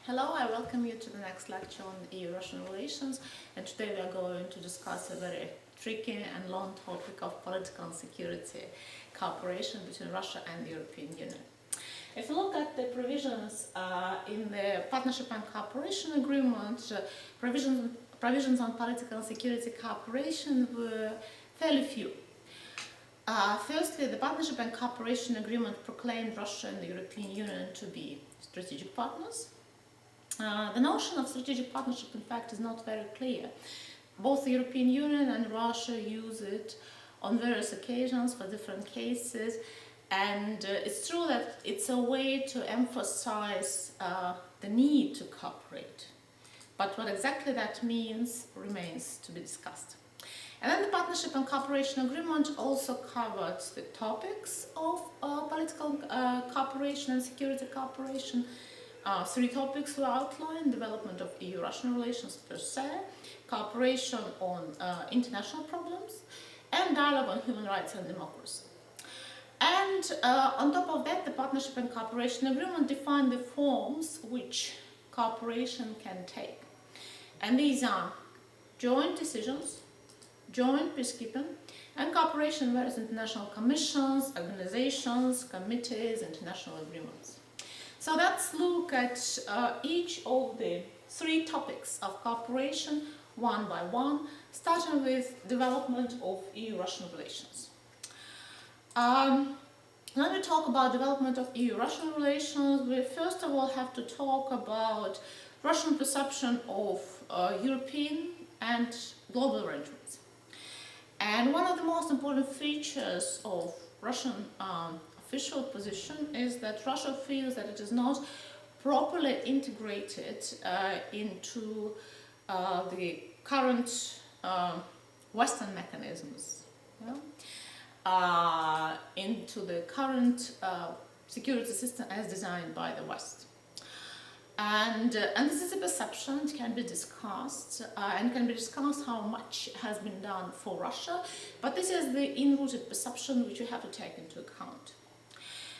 Hello, I welcome you to the next lecture on EU-Russian relations, and today we are going to discuss a very tricky and long topic of political and security cooperation between Russia and the European Union. If you look at the provisions in the Partnership and Cooperation Agreement, provisions on political and security cooperation were fairly few. Firstly, the Partnership and Cooperation Agreement proclaimed Russia and the European Union to be strategic partners. The notion of strategic partnership, in fact, is not very clear. Both the European Union and Russia use it on various occasions for different cases, and it's true that it's a way to emphasize the need to cooperate. But what exactly that means remains to be discussed. And then the Partnership and Cooperation Agreement also covered the topics of political cooperation and security cooperation. Three topics were outlined: development of EU-Russian relations per se, cooperation on international problems, and dialogue on human rights and democracy. And on top of that, the Partnership and Cooperation Agreement defined the forms which cooperation can take. And these are joint decisions, joint peacekeeping, and cooperation in various international commissions, organizations, committees, international agreements. So let's look at each of the three topics of cooperation one by one, starting with development of EU-Russian relations. When we talk about development of EU-Russian relations, we first of all have to talk about Russian perception of European and global arrangements. And one of the most important features of Russian official position is that Russia feels that it is not properly integrated into the current Western mechanisms, into the current security system as designed by the West. And this is a perception. It can be discussed, and can be discussed how much has been done for Russia, but this is the in-rooted perception which you have to take into account.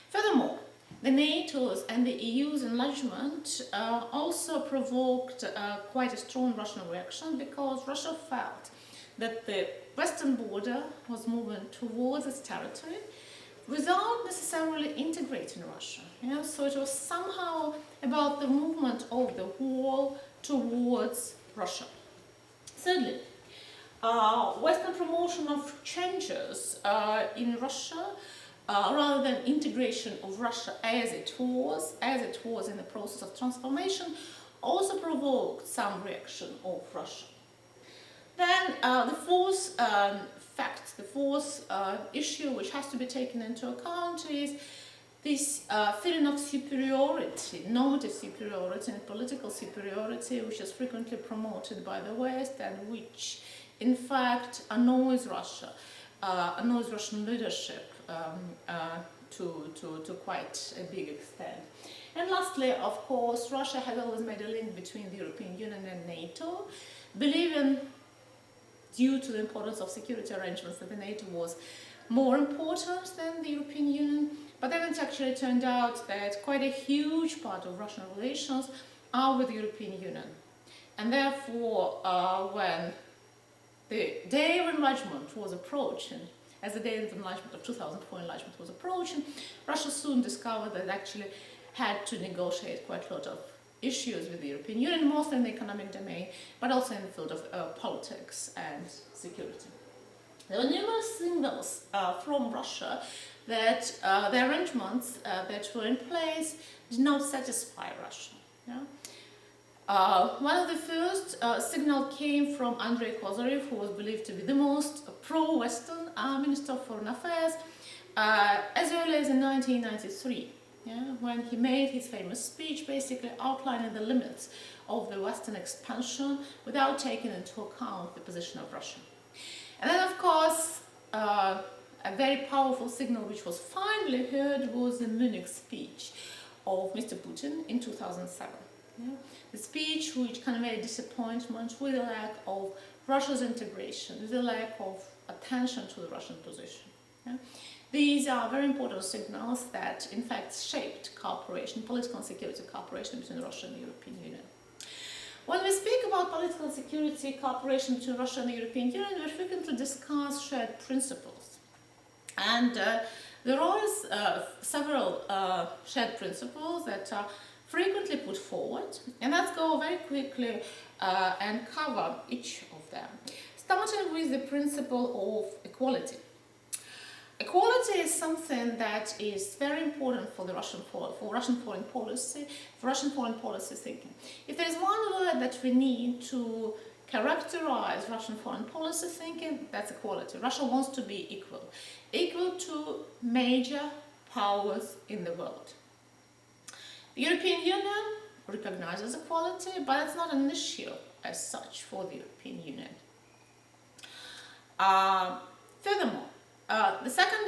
Furthermore, the NATO's and the EU's enlargement also provoked quite a strong Russian reaction, because Russia felt that the western border was moving towards its territory without necessarily integrating Russia. So it was somehow about the movement of the wall towards Russia. Thirdly, Western promotion of changes in Russia, rather than integration of Russia as it was in the process of transformation, also provoked some reaction of Russia. Then the fourth issue which has to be taken into account is this feeling of superiority, normative superiority and political superiority, which is frequently promoted by the West and which in fact annoys Russia, annoys Russian leadership to quite a big extent. And lastly, of course, Russia has always made a link between the European Union and NATO, believing, due to the importance of security arrangements, that the NATO was more important than the European Union. But then it actually turned out that quite a huge part of Russian relations are with the European Union. And therefore, when the day of enlargement was approaching, as the day of enlargement of 2004 enlargement was approaching, Russia soon discovered that it actually had to negotiate quite a lot of issues with the European Union, mostly in the economic domain, but also in the field of politics and security. There were numerous signals from Russia that the arrangements that were in place did not satisfy Russia. One of the first signals came from Andrei Kosovo, who was believed to be the most pro-Western Minister of Foreign Affairs, as early as in 1993, when he made his famous speech basically outlining the limits of the Western expansion without taking into account the position of Russia. And then, of course, a very powerful signal which was finally heard was the Munich speech of Mr. Putin in 2007. The speech which conveyed disappointment with the lack of Russia's integration, with the lack of attention to the Russian position. These are very important signals that in fact shaped cooperation, political and security cooperation between Russia and the European Union. When we speak about political and security cooperation between Russia and the European Union, we frequently discuss shared principles. And there are several shared principles that are frequently put forward, and let's go very quickly and cover each of them. Starting with the principle of equality. Equality is something that is very important for Russian foreign policy, for Russian foreign policy thinking. If there is one word that we need to characterize Russian foreign policy thinking, that's equality. Russia wants to be equal to major powers in the world. The European Union recognizes equality, but it's not an issue as such for the European Union. Furthermore, the second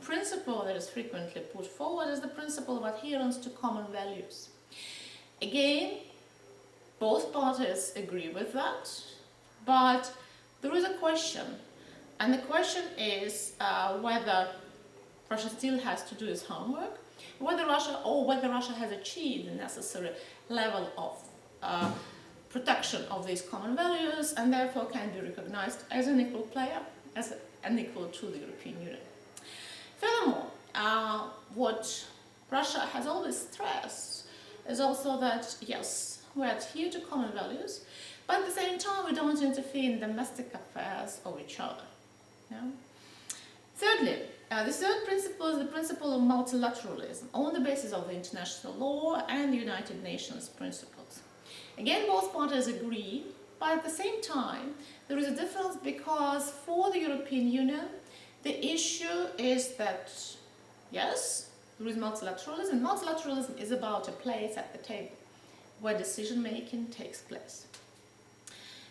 principle that is frequently put forward is the principle of adherence to common values. Again, both parties agree with that, but there is a question, and the question is whether Russia still has to do its homework, whether Russia has achieved the necessary level of protection of these common values and therefore can be recognized as an equal player, as an equal to the European Union. Furthermore, what Russia has always stressed is also that, yes, we adhere to common values, but at the same time we don't interfere in domestic affairs of each other. Yeah? Thirdly, the third principle is the principle of multilateralism on the basis of the international law and the United Nations principles. Again, both parties agree, but at the same time, there is a difference because for the European Union, the issue is that, yes, there is multilateralism. Multilateralism is about a place at the table where decision-making takes place.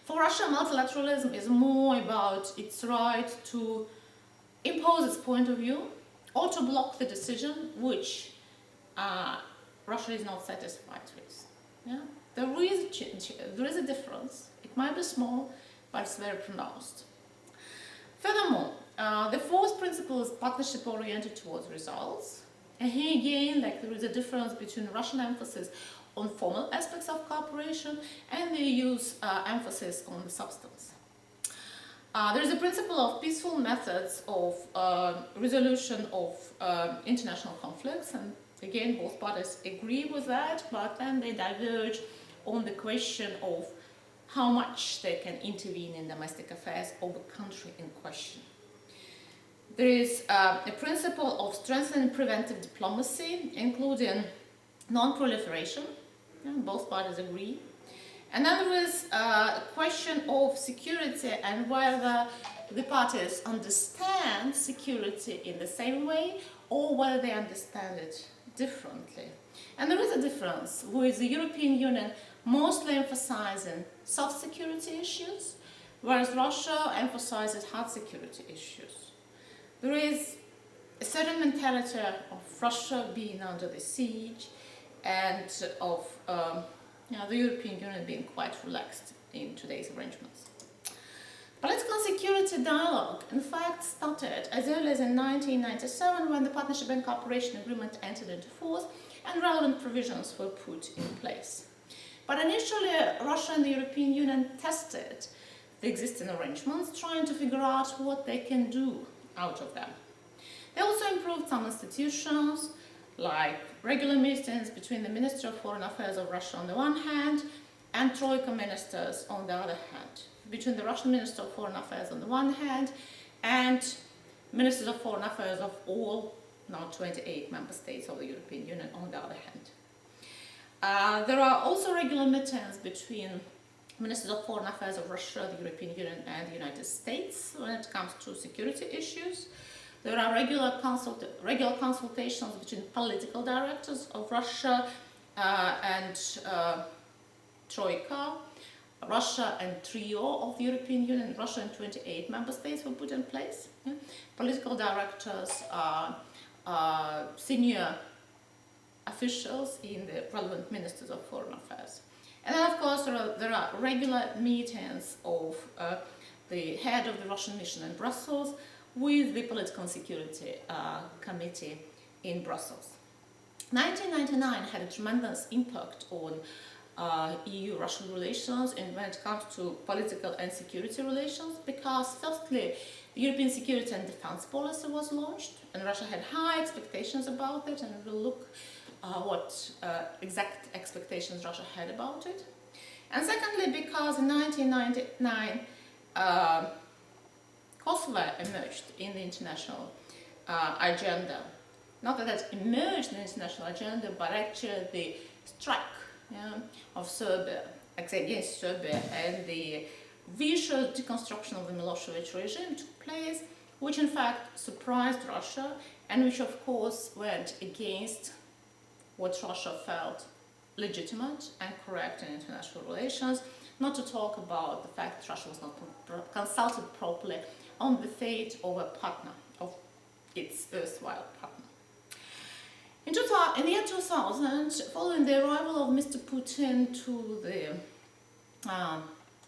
For Russia, multilateralism is more about its right to impose its point of view or to block the decision which Russia is not satisfied with. Yeah? There is a difference. It might be small, but it's very pronounced. Furthermore, the fourth principle is partnership oriented towards results. And here again, there is a difference between Russian emphasis on formal aspects of cooperation and the EU's emphasis on the substance. There is a principle of peaceful methods of resolution of international conflicts, and again, both parties agree with that, but then they diverge on the question of how much they can intervene in domestic affairs of the country in question. There is a principle of strengthening preventive diplomacy, including non-proliferation. Yeah, both parties agree. And then there is a question of security and whether the parties understand security in the same way or whether they understand it differently. And there is a difference with the European Union mostly emphasizing soft security issues, whereas Russia emphasizes hard security issues. There is a certain mentality of Russia being under the siege and of the European Union being quite relaxed in today's arrangements. Political security dialogue, in fact, started as early as in 1997 when the Partnership and Cooperation Agreement entered into force and relevant provisions were put in place. But initially, Russia and the European Union tested the existing arrangements, trying to figure out what they can do out of them. They also improved some institutions, like regular meetings between the Minister of Foreign Affairs of Russia on the one hand and Troika ministers on the other hand, between the Russian Minister of Foreign Affairs on the one hand and Ministers of Foreign Affairs of all, now 28 member states of the European Union on the other hand. There are also regular meetings between Ministers of Foreign Affairs of Russia, the European Union and the United States when it comes to security issues. There are regular consultations between political directors of Russia and Troika, Russia and Trio of the European Union. Russia and 28 member states were put in place. Yeah? Political directors are senior officials in the relevant ministers of foreign affairs. And then, of course, there are regular meetings of the head of the Russian mission in Brussels with the Political and Security Committee in Brussels. 1999 had a tremendous impact on EU-Russian relations and when it comes to political and security relations, because firstly, the European security and defense policy was launched, and Russia had high expectations about it, and we'll look what exact expectations Russia had about it. And secondly, because in 1999, Kosovo emerged in the international agenda. Not that it emerged in the international agenda, but actually the strike of Serbia against Serbia and the vicious deconstruction of the Milosevic regime took place, which in fact surprised Russia and which of course went against what Russia felt legitimate and correct in international relations, not to talk about the fact that Russia was not consulted properly on the fate of a partner, of its erstwhile partner. In the year 2000, following the arrival of Mr. Putin to the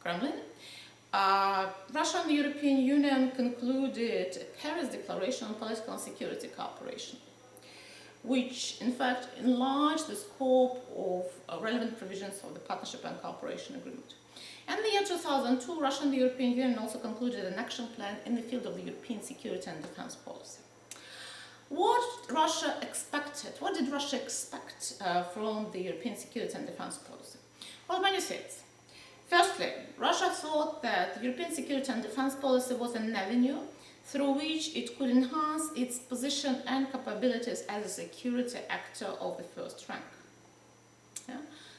Kremlin, Russia and the European Union concluded a Paris Declaration on Political and Security Cooperation, which in fact enlarged the scope of relevant provisions of the Partnership and Cooperation Agreement. And in the year 2002, Russia and the European Union also concluded an action plan in the field of the European security and defense policy. What did Russia expect from the European security and defense policy? Well, many things. Firstly, Russia thought that the European security and defense policy was an avenue through which it could enhance its position and capabilities as a security actor of the first rank.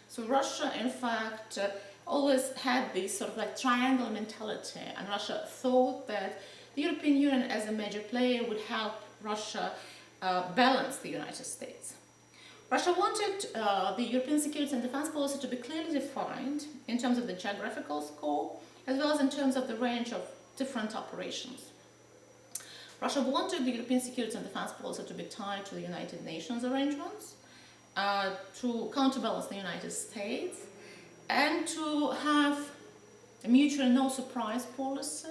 So Russia, in fact, always had this sort of like triangle mentality, and Russia thought that the European Union as a major player would help Russia balance the United States. Russia wanted the European security and defense policy to be clearly defined in terms of the geographical scope, as well as in terms of the range of different operations. Russia wanted the European security and defense policy to be tied to the United Nations arrangements, to counterbalance the United States, and to have a mutual no-surprise policy.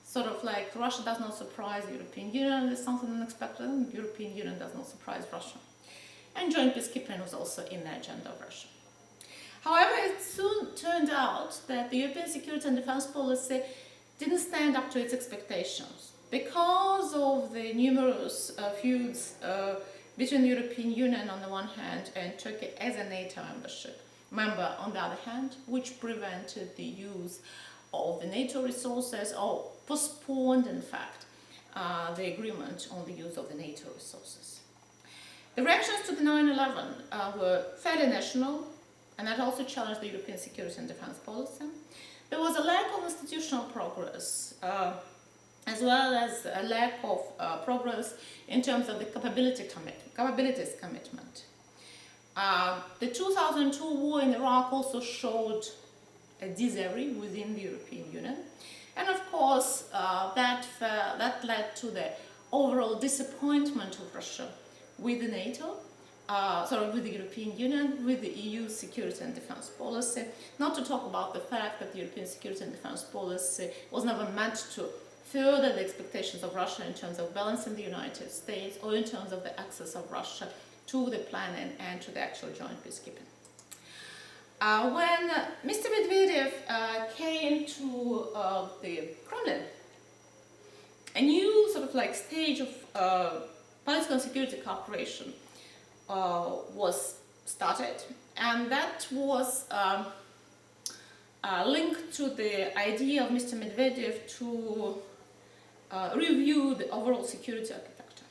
Sort of like Russia does not surprise the European Union with something unexpected, and the European Union does not surprise Russia. And joint peacekeeping was also in the agenda of Russia. However, it soon turned out that the European security and defense policy didn't stand up to its expectations because of the numerous feuds between the European Union on the one hand and Turkey as a NATO member on the other hand, which prevented the use of the NATO resources or postponed, in fact, the agreement on the use of the NATO resources. The reactions to the 9/11 were fairly national, and that also challenged the European security and defense policy. There was a lack of institutional progress, as well as a lack of progress in terms of the capabilities commitment. The 2002 war in Iraq also showed a disarray within the European Union, and of course that led to the overall disappointment of Russia with the with the European Union, with the EU security and defense policy, not to talk about the fact that the European security and defense policy was never meant to further the expectations of Russia in terms of balancing the United States or in terms of the access of Russia to the planning and to the actual joint peacekeeping. When Mr. Medvedev came to the Kremlin, a new sort of like stage of political and security cooperation was started, and that was linked to the idea of Mr. Medvedev to review the overall security architecture.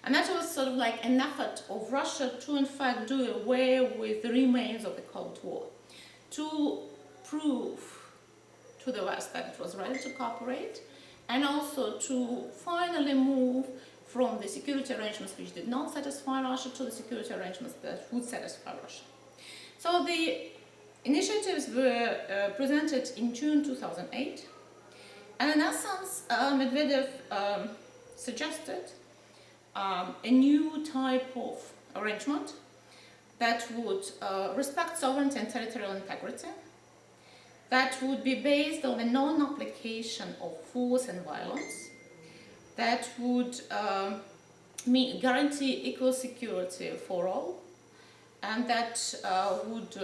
And that was sort of like an effort of Russia to in fact do away with the remains of the Cold War, to prove to the West that it was ready to cooperate, and also to finally move from the security arrangements which did not satisfy Russia to the security arrangements that would satisfy Russia. So the initiatives were presented in June 2008, and in essence Medvedev suggested a new type of arrangement that would respect sovereignty and territorial integrity, that would be based on the non-application of force and violence, that would guarantee equal security for all, and that would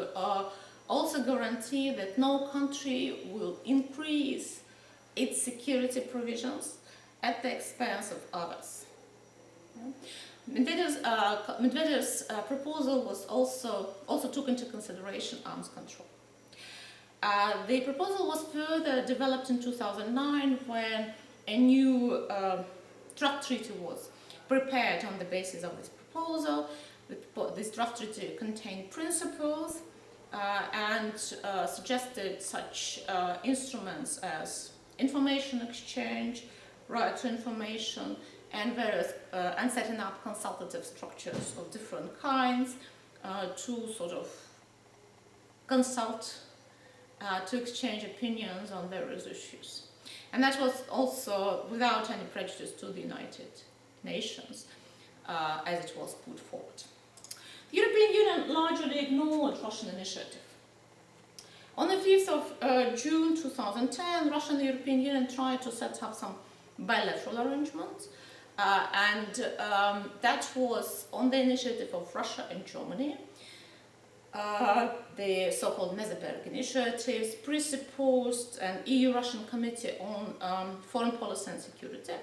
also guarantee that no country will increase its security provisions at the expense of others. Medvedev's proposal was also took into consideration arms control. The proposal was further developed in 2009 when a new draft treaty was prepared on the basis of this proposal. This draft treaty contained principles and suggested such instruments as information exchange, right to information, and and setting up consultative structures of different kinds to sort of consult, to exchange opinions on various issues. And that was also without any prejudice to the United Nations, as it was put forward. The European Union largely ignored Russian initiative. On the 5th of June 2010, Russia and the European Union tried to set up some bilateral arrangements, and that was on the initiative of Russia and Germany. The so-called Meseberg initiatives presupposed an EU-Russian Committee on Foreign Policy and Security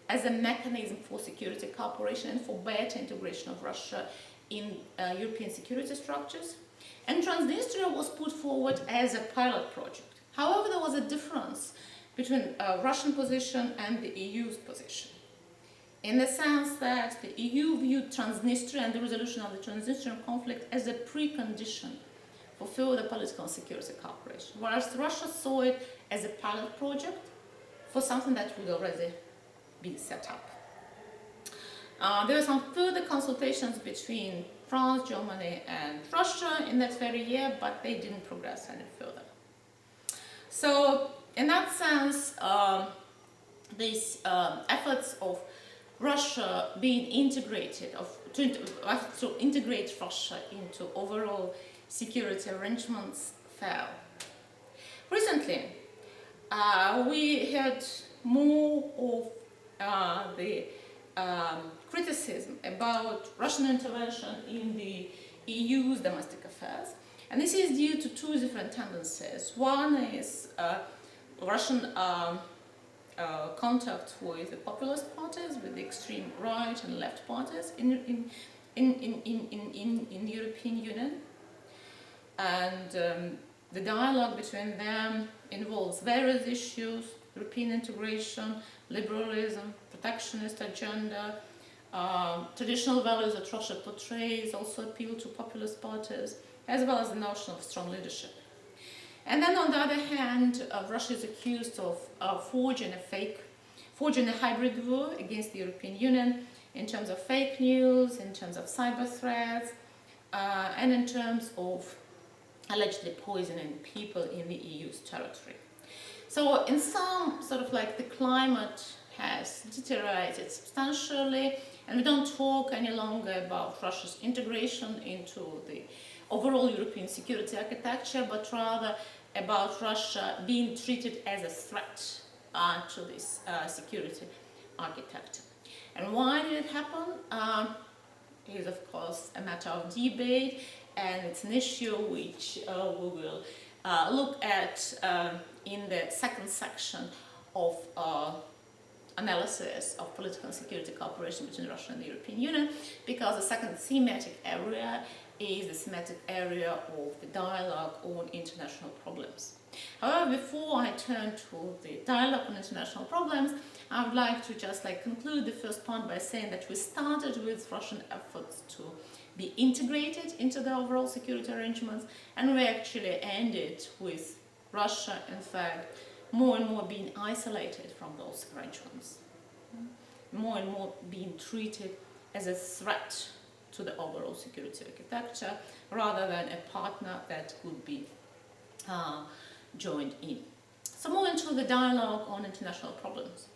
as a mechanism for security cooperation and for better integration of Russia in European security structures. And Transnistria was put forward as a pilot project. However, there was a difference between Russian position and the EU's position, in the sense that the EU viewed Transnistria and the resolution of the Transnistrian conflict as a precondition for further political and security cooperation, whereas Russia saw it as a pilot project for something that would already be set up. There were some further consultations between France, Germany, and Russia in that very year, but they didn't progress any further. So, in that sense, these efforts of Russia being integrated, to integrate Russia into overall security arrangements fell. Recently, we had more of the criticism about Russian intervention in the EU's domestic affairs, and this is due to two different tendencies. One is Russian contact with the populist parties, with the extreme right and left parties in the European Union, and the dialogue between them involves various issues: European integration, liberalism, protectionist agenda, traditional values that Russia portrays also appeal to populist parties, as well as the notion of strong leadership. And then on the other hand, Russia is accused of forging a hybrid war against the European Union in terms of fake news, in terms of cyber threats, and in terms of allegedly poisoning people in the EU's territory. So in some sort of like the climate has deteriorated substantially, and we don't talk any longer about Russia's integration into the overall European security architecture, but rather about Russia being treated as a threat to this security architecture. And why did it happen? It is of course a matter of debate, and it's an issue which we will look at in the second section of analysis of political and security cooperation between Russia and the European Union, because the second thematic area is the thematic area of the dialogue on international problems. However, before I turn to the dialogue on international problems, I would like to just conclude the first part by saying that we started with Russian efforts to be integrated into the overall security arrangements, and we actually ended with Russia, in fact, more and more being isolated from those arrangements, more and more being treated as a threat to the overall security architecture, rather than a partner that could be joined in. So moving to the dialogue on international problems.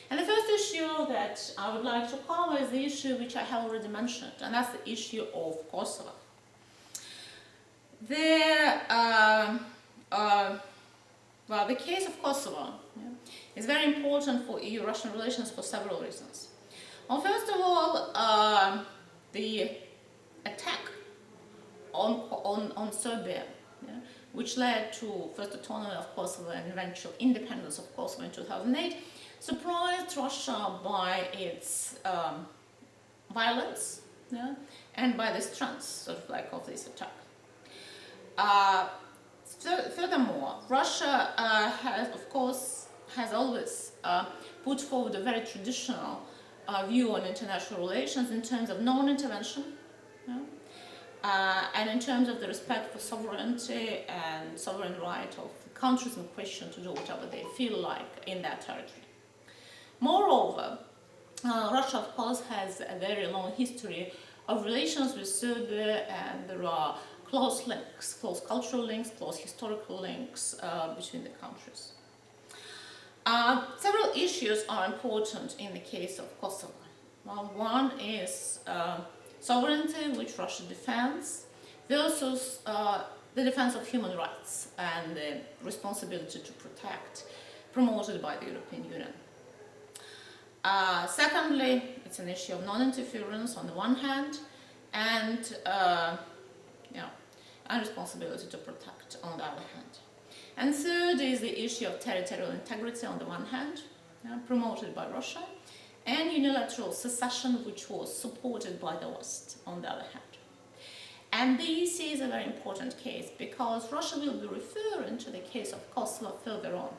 And the first issue that I would like to cover is the issue which I have already mentioned, and that's the issue of Kosovo. Well, the case of Kosovo is very important for EU-Russian relations for several reasons. Well, first of all, the attack on Serbia, which led to first autonomy of Kosovo and eventual independence of Kosovo in 2008, surprised Russia by its violence and by the strength, sort of like, of this attack. Furthermore, Russia has always put forward a very traditional view on international relations in terms of non-intervention, and in terms of the respect for sovereignty and sovereign right of the countries in question to do whatever they feel like in their territory. Moreover, Russia, of course, has a very long history of relations with Serbia, and there are close links, close cultural links, close historical links between the countries. Several issues are important in the case of Kosovo. Well, one is sovereignty, which Russia defends, versus the defense of human rights and the responsibility to protect, promoted by the European Union. Secondly, it's an issue of non-interference on the one hand, and responsibility to protect on the other hand. And third is the issue of territorial integrity on the one hand, promoted by Russia, and unilateral secession, which was supported by the West on the other hand. And this is a very important case because Russia will be referring to the case of Kosovo further on,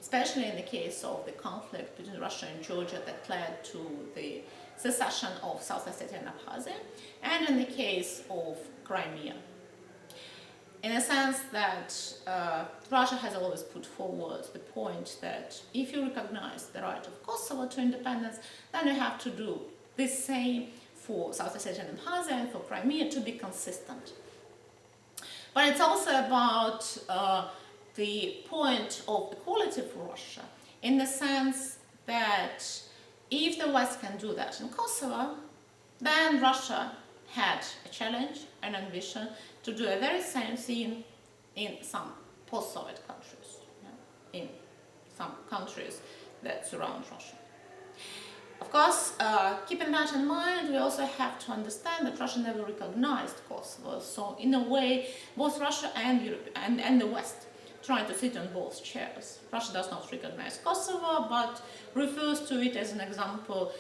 especially in the case of the conflict between Russia and Georgia that led to the secession of South Ossetia and Abkhazia, and in the case of Crimea. In a sense that Russia has always put forward the point that if you recognize the right of Kosovo to independence, then you have to do the same for South Ossetia and Abkhazia and for Crimea to be consistent. But it's also about the point of equality for Russia, in the sense that if the West can do that in Kosovo, then Russia had a challenge, an ambition to do a very same thing in some post-Soviet countries, in some countries that surround Russia. Of course, keeping that in mind, we also have to understand that Russia never recognized Kosovo. So in a way, both Russia and Europe and the West try to sit on both chairs. Russia does not recognize Kosovo, but refers to it as an example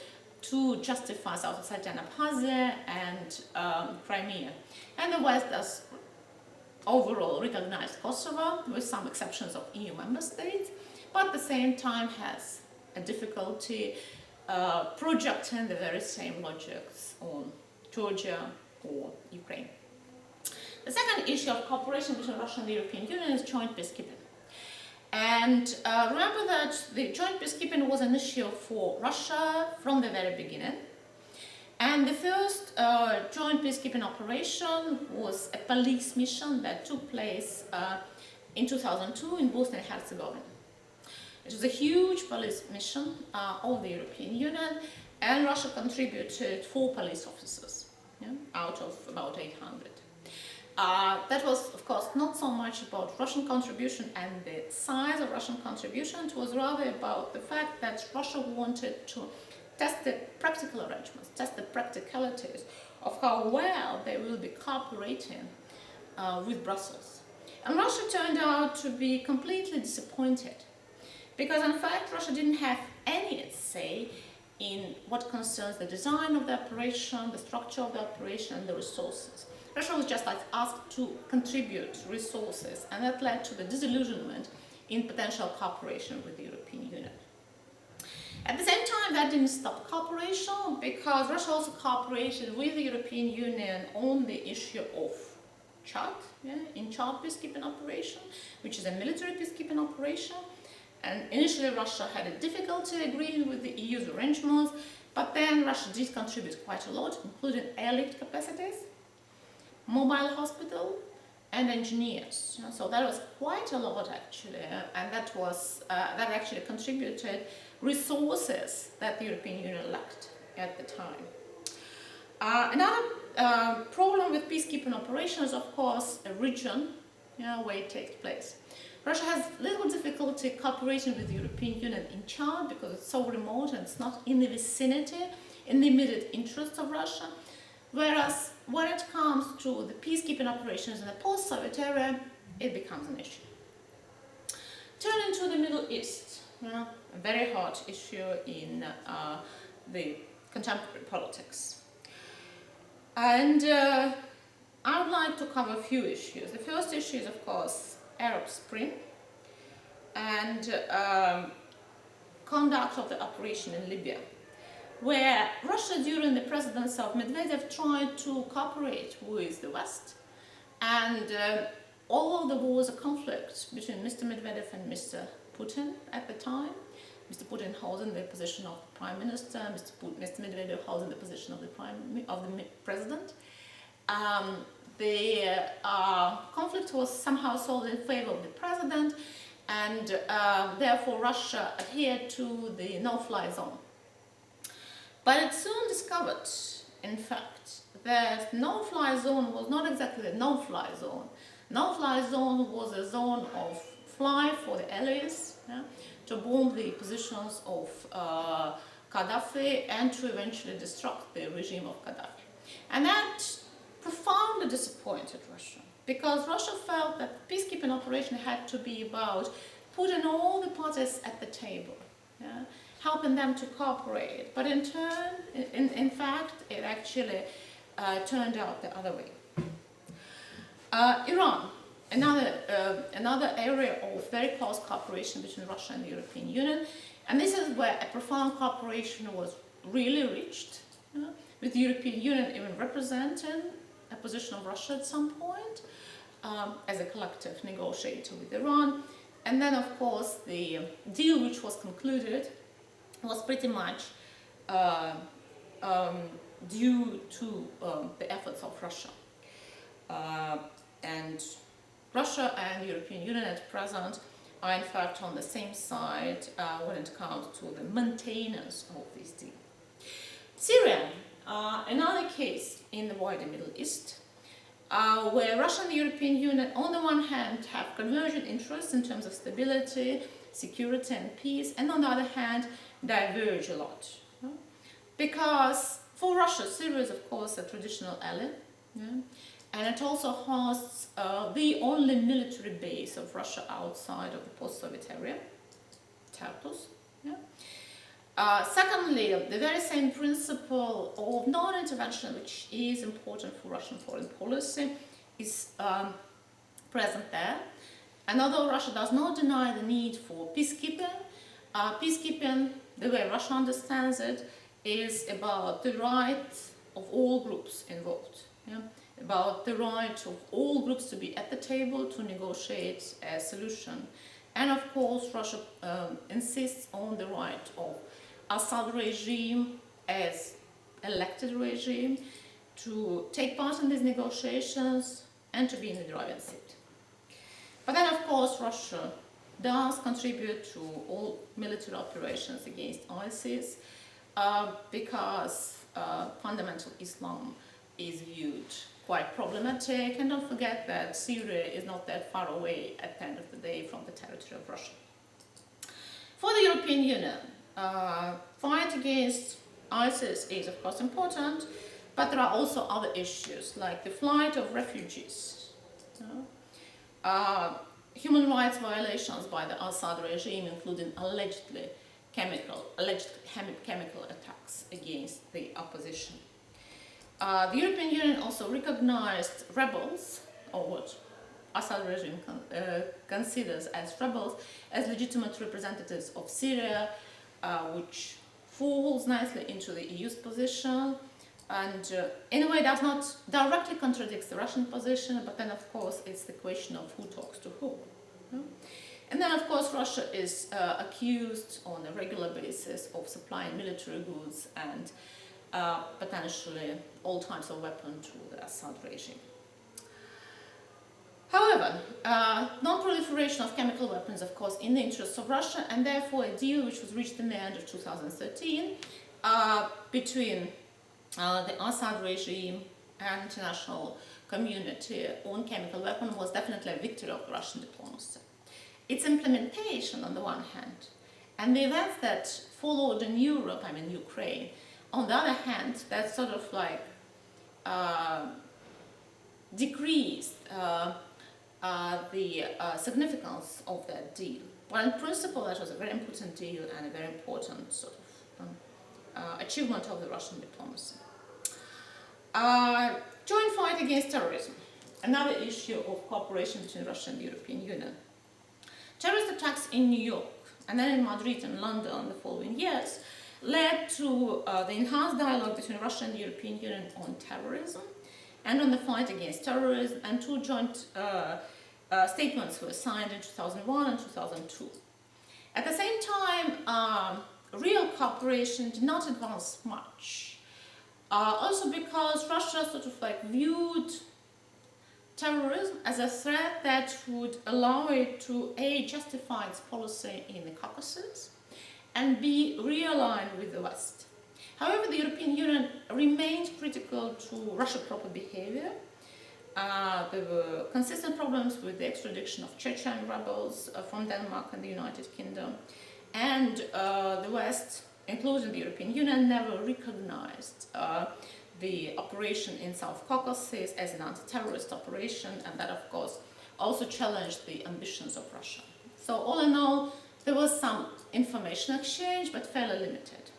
to justify South Ossetia and Abkhazia and Crimea. And the West does overall recognize Kosovo, with some exceptions of EU member states, but at the same time has a difficulty projecting the very same logics on Georgia or Ukraine. The second issue of cooperation between Russia and the European Union is joint peacekeeping. And remember that the joint peacekeeping was an issue for Russia from the very beginning. And the first joint peacekeeping operation was a police mission that took place in 2002 in Bosnia and Herzegovina. It was a huge police mission of the European Union, and Russia contributed 4 police officers out of about 800. That was, of course, not so much about Russian contribution and the size of Russian contribution. It was rather about the fact that Russia wanted to test the practical arrangements, test the practicalities of how well they will be cooperating with Brussels. And Russia turned out to be completely disappointed, because in fact Russia didn't have any say in what concerns the design of the operation, the structure of the operation, and the resources. Russia was just asked to contribute resources, and that led to the disillusionment in potential cooperation with the European Union. At the same time, that didn't stop cooperation, because Russia also cooperated with the European Union on the issue of Chad, in Chad peacekeeping operation, which is a military peacekeeping operation. And initially Russia had a difficulty agreeing with the EU's arrangements, but then Russia did contribute quite a lot, including airlift capacities, mobile hospital, and engineers. So that was quite a lot actually, and that actually contributed resources that the European Union lacked at the time. Another problem with peacekeeping operations, of course, a region where it takes place. Russia has little difficulty cooperating with the European Union in Chad because it's so remote and it's not in the vicinity, in the immediate interests of Russia. Whereas when it comes to the peacekeeping operations in the post-Soviet area, it becomes an issue. Turning to the Middle East, a very hot issue in the contemporary politics. And I would like to cover a few issues. The first issue is, of course, Arab Spring and conduct of the operation in Libya, where Russia, during the presidency of Medvedev, tried to cooperate with the West. And although there was a conflict between Mr. Medvedev and Mr. Putin at the time, Mr. Putin holding the position of Prime Minister, Mr. Medvedev holding the position of the President, the conflict was somehow solved in favor of the President, and therefore Russia adhered to the no-fly zone. But it soon discovered, in fact, that no-fly zone was not exactly a no-fly zone. No-fly zone was a zone of fly for the allies, to bomb the positions of Gaddafi and to eventually destruct the regime of Gaddafi. And that profoundly disappointed Russia, because Russia felt that the peacekeeping operation had to be about putting all the parties at the table, helping them to cooperate. But in turn, in fact, it actually turned out the other way. Iran, another area of very close cooperation between Russia and the European Union, and this is where a profound cooperation was really reached, with the European Union even representing a position of Russia at some point as a collective negotiator with Iran. And then, of course, the deal which was concluded was pretty much due to the efforts of Russia. And Russia and the European Union at present are in fact on the same side when it comes to the maintenance of this deal. Syria, another case in the wider Middle East, where Russia and the European Union on the one hand have convergent interests in terms of stability, security and peace, and on the other hand diverge a lot. Because for Russia, Syria is of course a traditional ally, and it also hosts the only military base of Russia outside of the post-Soviet area, Tartus. Secondly, the very same principle of non-intervention, which is important for Russian foreign policy, is present there. And although Russia does not deny the need for peacekeeping, peacekeeping, the way Russia understands it, is about the right of all groups involved, about the right of all groups to be at the table to negotiate a solution. And of course, Russia insists on the right of Assad regime as elected regime to take part in these negotiations and to be in the driving seat. But then, of course, Russia does contribute to all military operations against ISIS because fundamental Islam is viewed quite problematic, and don't forget that Syria is not that far away at the end of the day from the territory of Russia. For the European Union, fight against ISIS is of course important, but there are also other issues like the flight of refugees, human rights violations by the Assad regime, including alleged chemical attacks against the opposition. The European Union also recognized rebels, or what Assad regime considers as rebels, as legitimate representatives of Syria, which falls nicely into the EU's position, and in a way does not directly contradicts the Russian position, but then of course it's the question of who talks to who. And then of course Russia is accused on a regular basis of supplying military goods and potentially all types of weapons to the Assad regime. However, non-proliferation of chemical weapons, of course, in the interests of Russia, and therefore a deal which was reached in the end of 2013 between the Assad regime and international community on chemical weapons was definitely a victory of Russian diplomacy. its implementation on the one hand, and the events that followed in Europe, I mean Ukraine, on the other hand, that sort of like decreased the significance of that deal. Well, in principle, that was a very important deal and a very important sort of achievement of the Russian diplomacy. Joint fight against terrorism, another issue of cooperation between Russia and the European Union. Terrorist attacks in New York and then in Madrid and London in the following years led to the enhanced dialogue between Russia and the European Union on terrorism and on the fight against terrorism, and two joint statements were signed in 2001 and 2002. At the same time, real cooperation did not advance much, also because Russia sort of like viewed terrorism as a threat that would allow it to A, justify its policy in the Caucasus, and B, realign with the West. However, the European Union remained critical to Russia's proper behavior. There were consistent problems with the extradition of Chechen rebels from Denmark and the United Kingdom, and the West, including the European Union, never recognized the operation in South Caucasus as an anti-terrorist operation, and that of course also challenged the ambitions of Russia. So all in all, there was some information exchange, but fairly limited.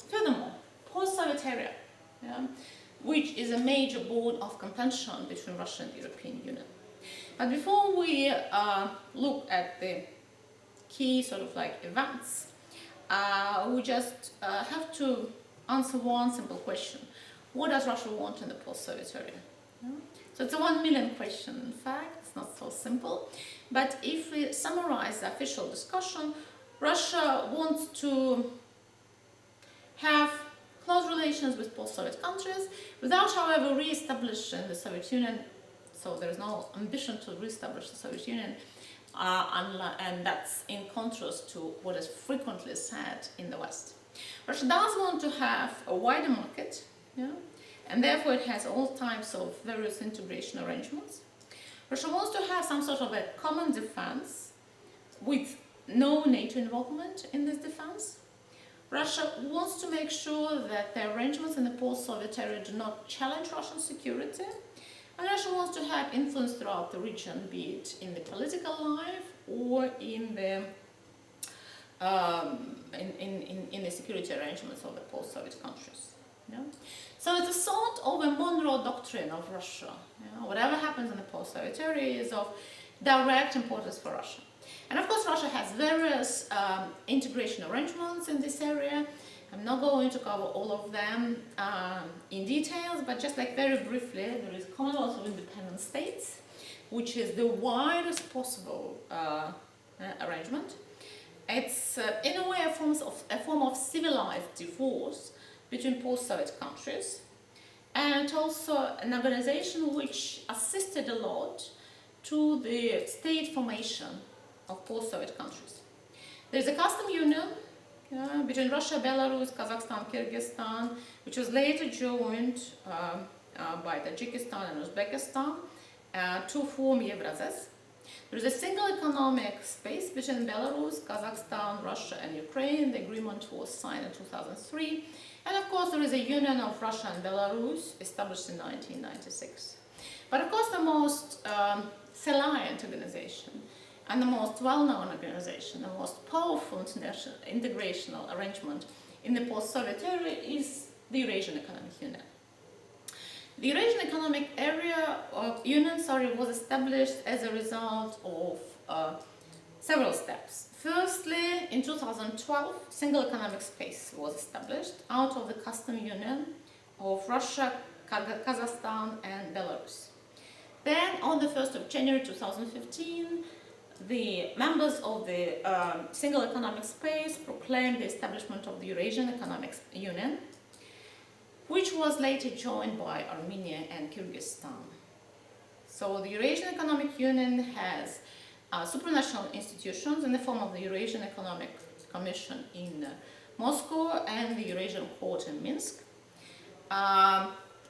Furthermore, post-Soviet area, which is a major bone of contention between Russia and the European Union. But before we look at the key sort of like events, we just have to answer one simple question. What does Russia want in the post-Soviet area? So it's a 1 million question, in fact. It's not so simple. But if we summarize the official discussion, Russia wants to have close relations with post-Soviet countries without, however, re-establishing the Soviet Union. So there is no ambition to re-establish the Soviet Union, and that's in contrast to what is frequently said in the West. Russia does want to have a wider market, and therefore it has all types of various integration arrangements. Russia wants to have some sort of a common defense with no NATO involvement in this defense. Russia wants to make sure that the arrangements in the post-Soviet area do not challenge Russian security, and Russia wants to have influence throughout the region, be it in the political life or in the security arrangements of the post-Soviet countries. So it's a sort of a Monroe doctrine of Russia. Whatever happens in the post-Soviet area is of direct importance for Russia. And of course, Russia has various integration arrangements in this area. I'm not going to cover all of them in details, but just like very briefly, there is Commonwealth of Independent States, which is the widest possible arrangement. It's in a way a form of civilized divorce between post-Soviet countries, and also an organization which assisted a lot to the state formation of post-Soviet countries. There's a custom union between Russia, Belarus, Kazakhstan, Kyrgyzstan, which was later joined by Tajikistan and Uzbekistan to form Eurasian. There is a single economic space between Belarus, Kazakhstan, Russia and Ukraine. The agreement was signed in 2003. And of course there is a union of Russia and Belarus established in 1996. But of course the most salient organization and the most well-known organization, the most powerful international integrational arrangement in the post-Soviet area is the Eurasian Economic Union. The Eurasian Economic Union was established as a result of several steps. Firstly, in 2012, single economic space was established out of the custom union of Russia, Kazakhstan and Belarus. Then, on the 1st of January 2015, the members of the single economic space proclaimed the establishment of the Eurasian Economic Union, which was later joined by Armenia and Kyrgyzstan. So the Eurasian Economic Union has supranational institutions in the form of the Eurasian Economic Commission in Moscow and the Eurasian Court in Minsk.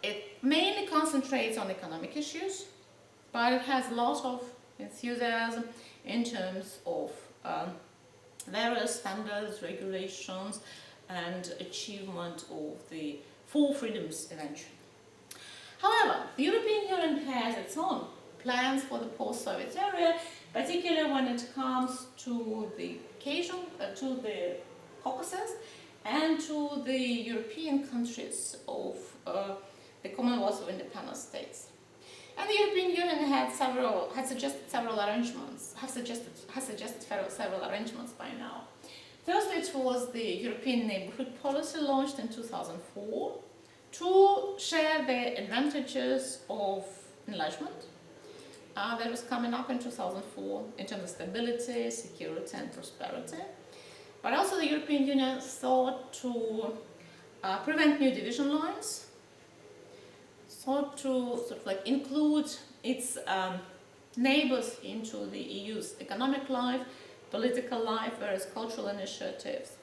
It mainly concentrates on economic issues, but it has a lot of enthusiasm in terms of various standards, regulations, and achievement of the full freedoms eventually. However, the European Union has its own plans for the post-Soviet area, particularly when it comes to the Caucasus and to the European countries of the Commonwealth of Independent States. And the European Union has suggested several arrangements by now. Firstly, it was the European Neighbourhood policy launched in 2004 to share the advantages of enlargement that was coming up in 2004 in terms of stability, security and prosperity. But also the European Union sought to prevent new division lines, sought to include its neighbours into the EU's economic life, political life, various cultural initiatives.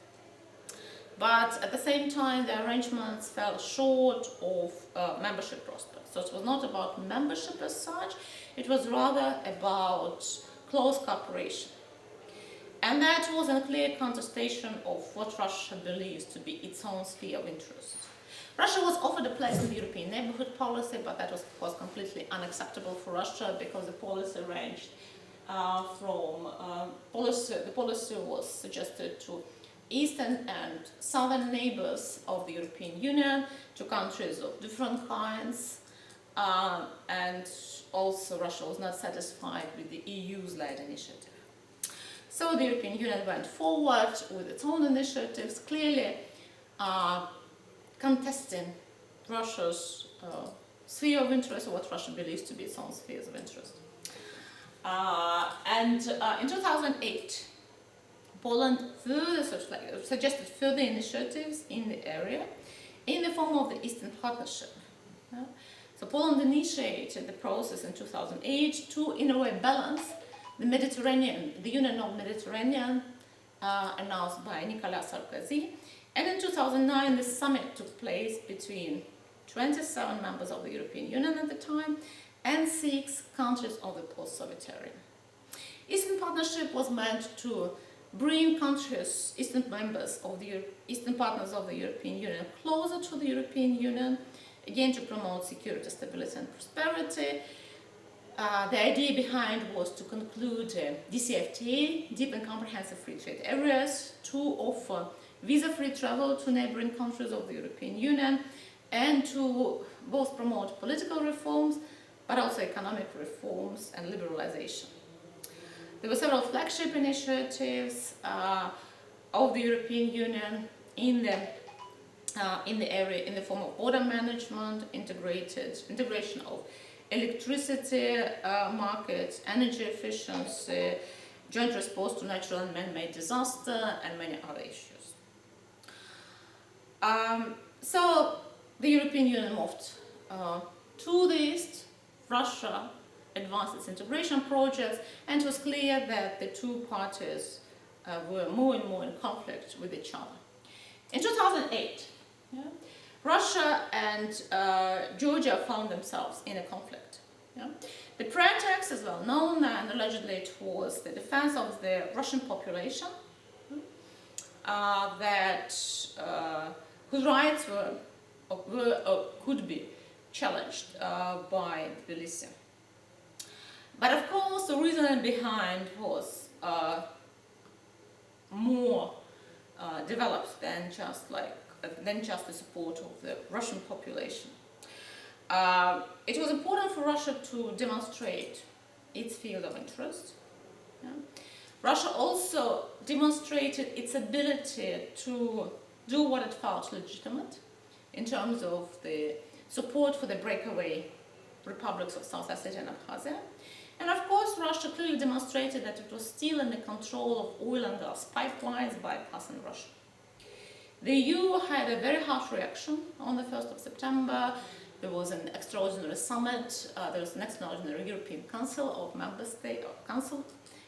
But at the same time, the arrangements fell short of membership prospects. So it was not about membership as such, it was rather about close cooperation. And that was in clear contestation of what Russia believes to be its own sphere of interest. Russia was offered a place in the European Neighbourhood policy, but that was, of course, completely unacceptable for Russia because the policy ranged the policy was suggested to eastern and southern neighbours of the European Union, to countries of different kinds, and also Russia was not satisfied with the EU's led initiative. So the European Union went forward with its own initiatives, clearly contesting Russia's sphere of interest, or what Russia believes to be its own spheres of interest. In 2008, Poland further suggested further initiatives in the area in the form of the Eastern Partnership. So Poland initiated the process in 2008 to, in a way, balance the Union of Mediterranean announced by Nicolas Sarkozy. And in 2009, the summit took place between 27 members of the European Union at the time and 6 countries of the post-Soviet area. Eastern Partnership was meant to bring countries, Eastern partners of the European Union closer to the European Union, again to promote security, stability and prosperity. The idea behind was to conclude DCFTA, deep and comprehensive free trade areas, to offer visa-free travel to neighboring countries of the European Union, and to both promote political reforms, but also economic reforms and liberalization. There were several flagship initiatives of the European Union in the area in the form of border management, integration of electricity markets, energy efficiency, joint response to natural and man-made disaster, and many other issues. So the European Union moved to the east. Russia advanced its integration projects, and it was clear that the two parties were more and more in conflict with each other. In 2008, Russia and Georgia found themselves in a conflict. The pretext is well known, and allegedly it was the defense of the Russian population whose rights could be challenged by Tbilisi. But of course, the reason behind was more developed than just the support of the Russian population. It was important for Russia to demonstrate its field of interest. Russia also demonstrated its ability to do what it felt legitimate in terms of the support for the breakaway republics of South Ossetia and Abkhazia. And of course, Russia clearly demonstrated that it was still in the control of oil and gas pipelines bypassing Russia. The EU had a very harsh reaction on the 1st of September. There was an extraordinary summit, there was an extraordinary European Council of Member States,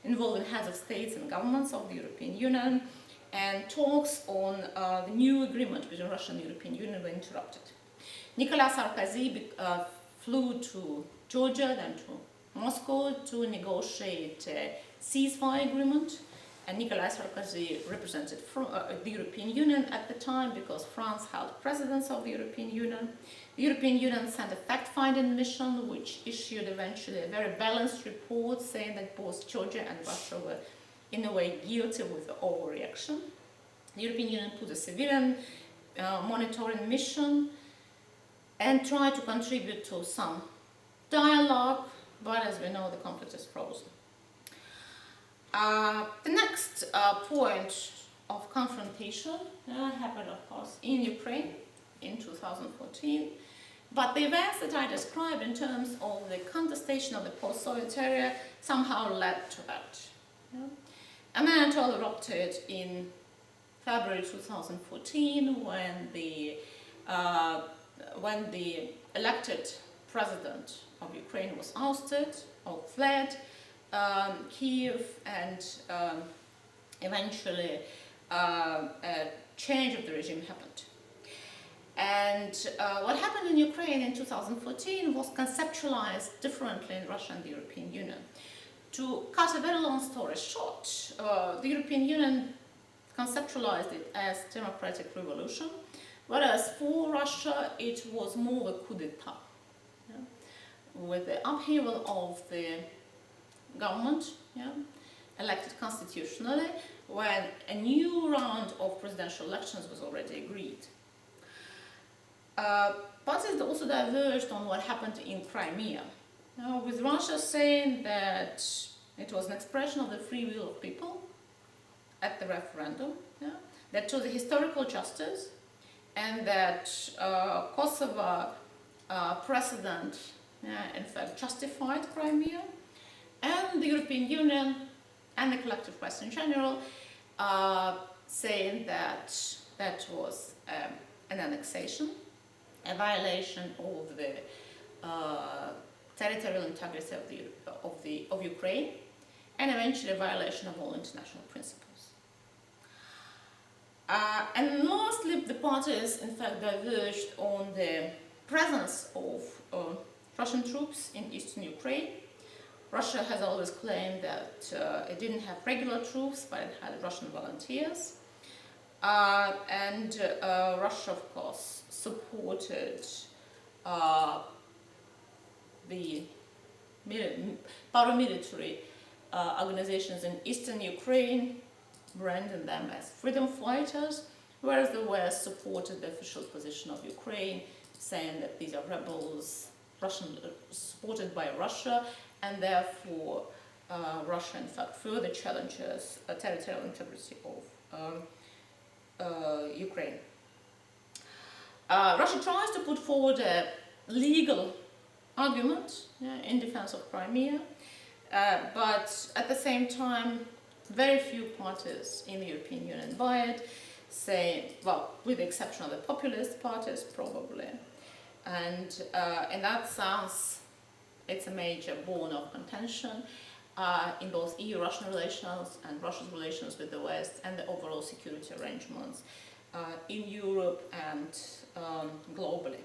involving heads of states and governments of the European Union, and talks on the new agreement between Russia and the European Union were interrupted. Nicolas Sarkozy flew to Georgia, then to Moscow to negotiate a ceasefire agreement, and Nicolas Sarkozy represented the European Union at the time because France held presidency of the European Union. The European Union sent a fact-finding mission which issued eventually a very balanced report saying that both Georgia and Russia were in a way guilty with the overreaction. The European Union put a civilian monitoring mission and tried to contribute to some dialogue, but as we know, the conflict is frozen. The next point of confrontation happened, of course, in Ukraine in 2014. But the events that I described in terms of the contestation of the post-Soviet area somehow led to that. A mantle erupted in February 2014 when the elected president of Ukraine was ousted or fled Kiev, and eventually a change of the regime happened. And what happened in Ukraine in 2014 was conceptualized differently in Russia and the European Union. To cut a very long story short, the European Union conceptualized it as democratic revolution, whereas for Russia it was more a coup d'etat. With the upheaval of the government, elected constitutionally, when a new round of presidential elections was already agreed. But it also diverged on what happened in Crimea, with Russia saying that it was an expression of the free will of people at the referendum, that chose a historical justice, and that Kosovo precedent in fact justified Crimea, and the European Union and the collective West in general saying that that was an annexation, a violation of the territorial integrity of Ukraine, and eventually a violation of all international principles. And lastly, the parties in fact diverged on the presence of Russian troops in eastern Ukraine. Russia has always claimed that it didn't have regular troops, but it had Russian volunteers. And Russia, of course, supported the paramilitary organizations in eastern Ukraine, branding them as freedom fighters, whereas the West supported the official position of Ukraine, saying that these are rebels, supported by Russia, and therefore Russia in fact further challenges territorial integrity of Ukraine. Russia tries to put forward a legal argument in defense of Crimea, but at the same time very few parties in the European Union buy it, say, well, with the exception of the populist parties probably, and in that sense it's a major bone of contention in both EU-Russian relations and Russia's relations with the West and the overall security arrangements in Europe and globally.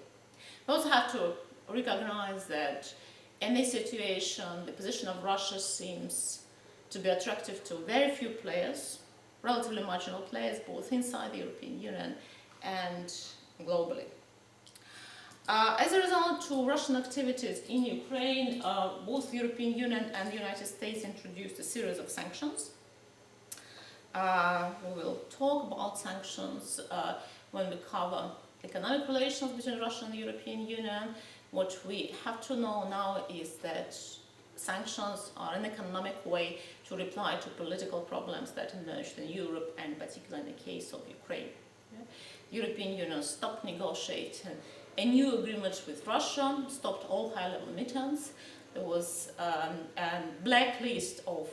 We also have to recognize that in this situation the position of Russia seems to be attractive to very few players, relatively marginal players, both inside the European Union and globally. As a result to Russian activities in Ukraine, both the European Union and the United States introduced a series of sanctions. We will talk about sanctions when we cover economic relations between Russia and the European Union. What we have to know now is that sanctions are an economic way to reply to political problems that emerged in Europe, and particularly in the case of Ukraine. The European Union stopped negotiating a new agreement with Russia, stopped all high-level meetings. There was a blacklist of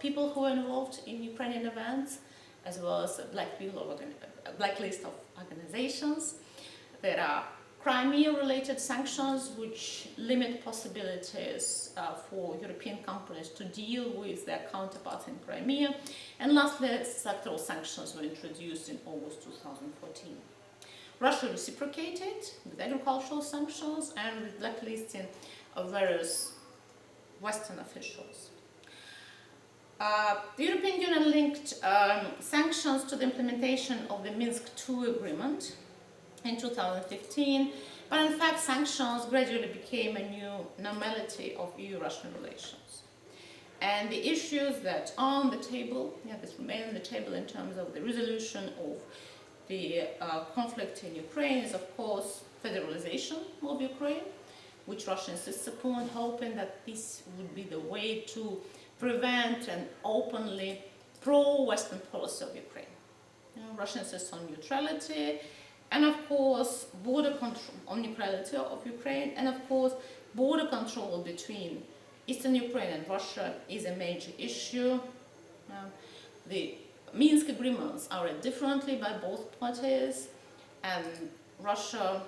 people who were involved in Ukrainian events, as well as a blacklist of organizations. There are Crimea-related sanctions which limit possibilities for European companies to deal with their counterparts in Crimea. And lastly, sectoral sanctions were introduced in August 2014. Russia reciprocated with agricultural sanctions and with blacklisting of various Western officials. The European Union linked sanctions to the implementation of the Minsk II agreement in 2015, but in fact sanctions gradually became a new normality of EU-Russian relations. And the issues that are on the table, that remain on the table in terms of the resolution of the conflict in Ukraine is, of course, federalization of Ukraine, which Russia insists upon, hoping that this would be the way to prevent an openly pro-Western policy of Ukraine. Russia insists on neutrality, and of course, border control, on neutrality of Ukraine, and of course, border control between Eastern Ukraine and Russia is a major issue. The Minsk agreements are read differently by both parties, and Russia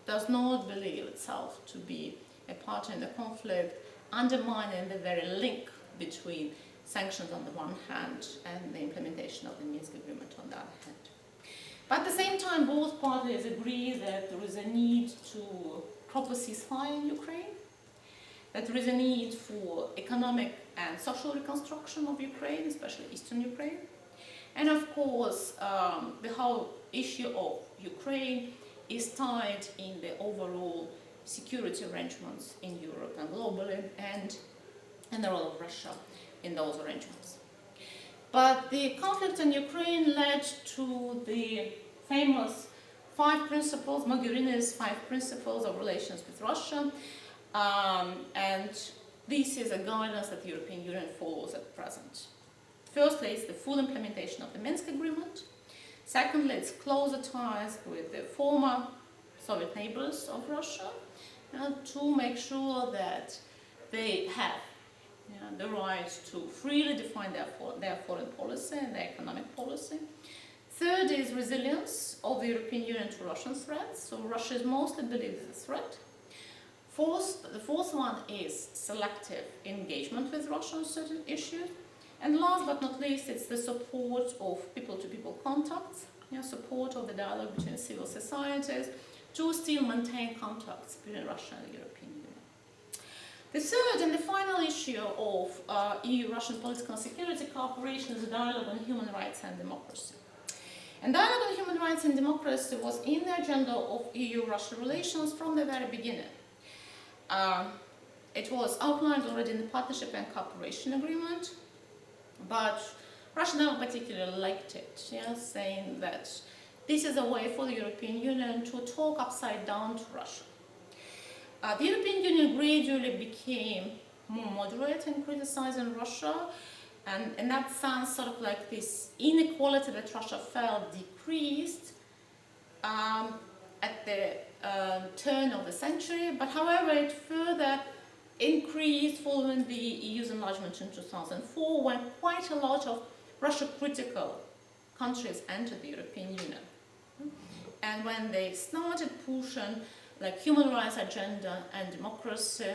does not believe itself to be a party in the conflict, undermining the very link between sanctions on the one hand and the implementation of the Minsk agreement on the other hand. But at the same time, both parties agree that there is a need to proper ceasefire in Ukraine, that there is a need for economic and social reconstruction of Ukraine, especially Eastern Ukraine. And of course, the whole issue of Ukraine is tied in the overall security arrangements in Europe and globally, and the role of Russia in those arrangements. But the conflict in Ukraine led to the famous 5 principles, Mogherini's 5 principles of relations with Russia, and this is a guidance that the European Union follows at present. Firstly, it's the full implementation of the Minsk agreement. Secondly, it's closer ties with the former Soviet neighbors of Russia to make sure that they have the right to freely define their foreign policy and their economic policy. Third is resilience of the European Union to Russian threats. So Russia is mostly believed as a threat. The fourth one is selective engagement with Russia on certain issues. And last but not least, it's the support of people-to-people contacts, support of the dialogue between civil societies to still maintain contacts between Russia and the European Union. The third and the final issue of EU-Russian political and security cooperation is a dialogue on human rights and democracy. And dialogue on human rights and democracy was in the agenda of EU-Russia relations from the very beginning. It was outlined already in the Partnership and Cooperation Agreement, but Russia never particularly liked it, saying that this is a way for the European Union to talk upside down to Russia. The European Union gradually became more moderate in criticizing Russia, and in that sense, sort of like this inequality that Russia felt decreased at the turn of the century, but however, it further increased following the EU's enlargement in 2004, when quite a lot of Russia-critical countries entered the European Union. And when they started pushing like human rights agenda and democracy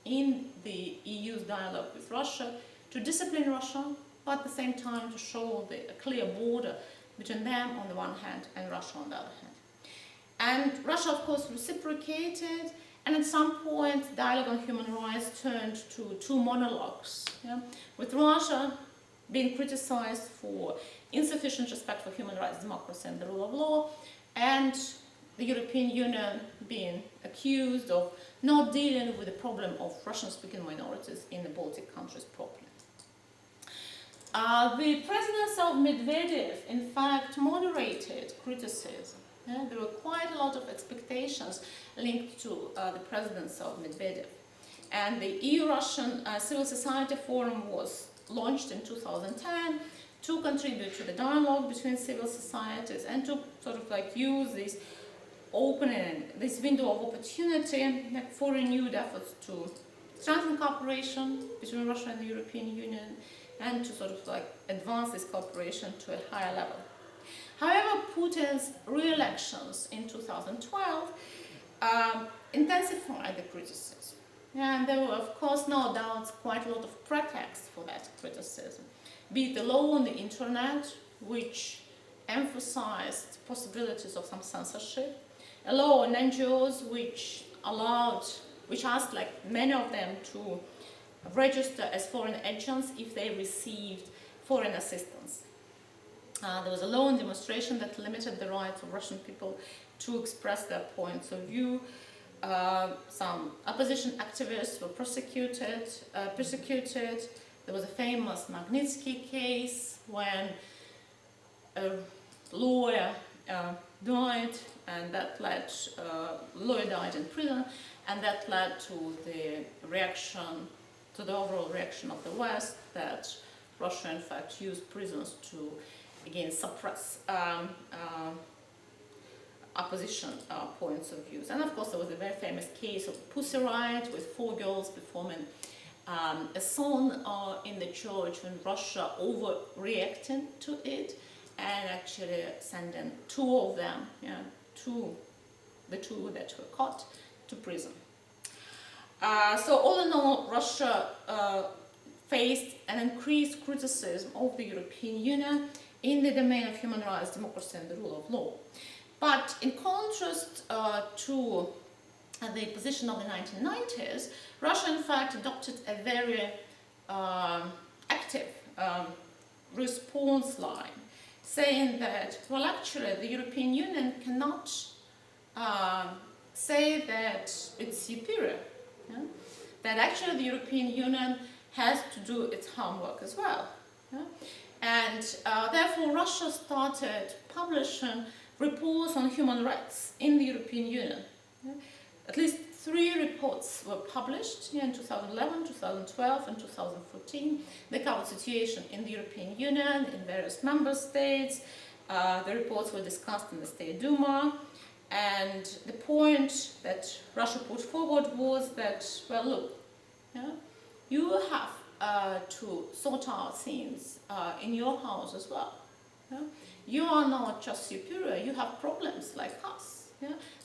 in the EU's dialogue with Russia to discipline Russia, but at the same time to show a clear border between them on the one hand and Russia on the other hand. And Russia, of course, reciprocated, and at some point, dialogue on human rights turned to 2 monologues, with Russia being criticized for insufficient respect for human rights, democracy, and the rule of law, and the European Union being accused of not dealing with the problem of Russian-speaking minorities in the Baltic countries properly. The presidency of Medvedev, in fact, moderated criticism. There were quite a lot of expectations linked to the presidency of Medvedev. And the EU-Russian Civil Society Forum was launched in 2010 to contribute to the dialogue between civil societies and to sort of like use this opening, this window of opportunity for renewed efforts to strengthen cooperation between Russia and the European Union and to sort of like advance this cooperation to a higher level. However, Putin's re-elections in 2012 intensified the criticism. And there were, of course, no doubts, quite a lot of pretexts for that criticism. Be it the law on the internet, which emphasized possibilities of some censorship, a law on NGOs, which asked like many of them to register as foreign agents if they received foreign assistance. There was a law and demonstration that limited the rights of Russian people to express their points of view. Some opposition activists were persecuted. There was a famous Magnitsky case when a lawyer died, and that led lawyer died in prison, and that led to the reaction, to the overall reaction of the West that Russia in fact used prisons to again suppress opposition points of views. And of course there was a very famous case of Pussy Riot with 4 girls performing a song in the church when Russia overreacted to it and actually sending 2 of them, the 2 that were caught, to prison. So all in all, Russia faced an increased criticism of the European Union in the domain of human rights, democracy and the rule of law. But in contrast to the position of the 1990s, Russia in fact adopted a very active response line, saying that, well, actually the European Union cannot say that it's superior, that actually the European Union has to do its homework as well. And therefore Russia started publishing reports on human rights in the European Union. At least 3 reports were published in 2011, 2012 and 2014. They covered the situation in the European Union, in various member states. The reports were discussed in the State Duma, and the point that Russia put forward was that, well, look, you have to sort out things in your house as well. You are not just superior, you have problems like us.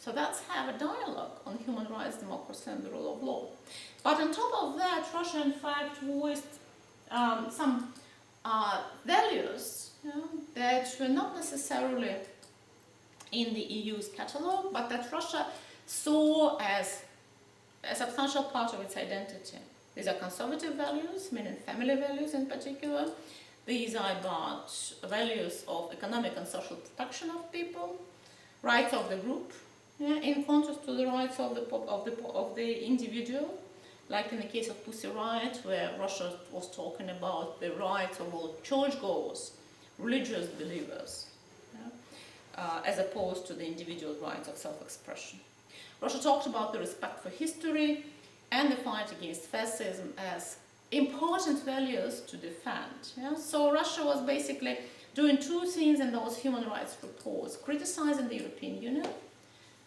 So let's have a dialogue on human rights, democracy and the rule of law. But on top of that, Russia in fact voiced some values that were not necessarily in the EU's catalogue, but that Russia saw as a substantial part of its identity. These are conservative values, meaning family values in particular. These are about values of economic and social protection of people, rights of the group, in contrast to the rights of the individual, like in the case of Pussy Riot, where Russia was talking about the rights of all churchgoers, religious believers, as opposed to the individual rights of self-expression. Russia talked about the respect for history and the fight against fascism as important values to defend. So Russia was basically doing 2 things in those human rights reports: criticizing the European Union.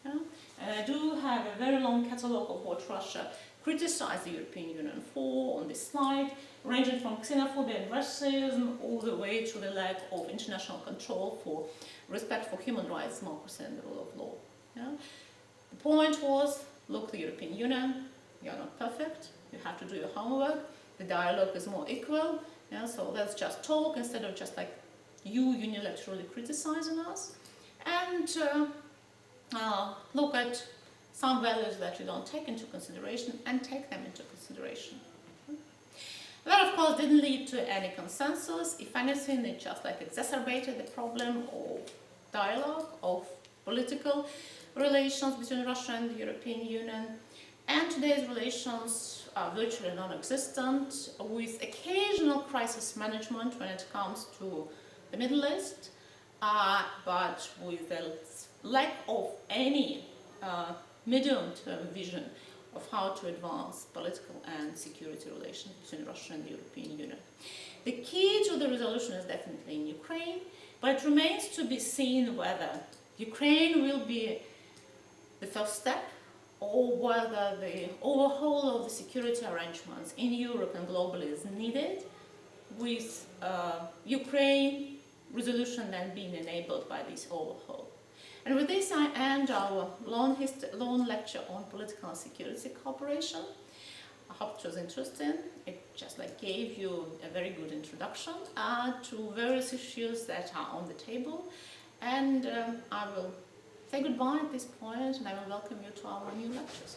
And I do have a very long catalogue of what Russia criticized the European Union for on this slide, ranging from xenophobia and racism all the way to the lack of international control for respect for human rights, democracy and the rule of law. The point was, look, the European Union, you're not perfect, you have to do your homework, the dialogue is more equal, so let's just talk instead of just like you unilaterally criticizing us, and look at some values that you don't take into consideration and take them into consideration. That of course didn't lead to any consensus. If anything, it just like exacerbated the problem of dialogue, of political relations between Russia and the European Union. And today's relations are virtually non-existent, with occasional crisis management when it comes to the Middle East, but with a lack of any medium-term vision of how to advance political and security relations between Russia and the European Union. The key to the resolution is definitely in Ukraine, but it remains to be seen whether Ukraine will be the first step or whether the overhaul of the security arrangements in Europe and globally is needed, with Ukraine resolution then being enabled by this overhaul. And with this I end our long lecture on political and security cooperation. I hope it was interesting. It just like gave you a very good introduction to various issues that are on the table. And I will say goodbye at this point, and I will welcome you to our new lectures.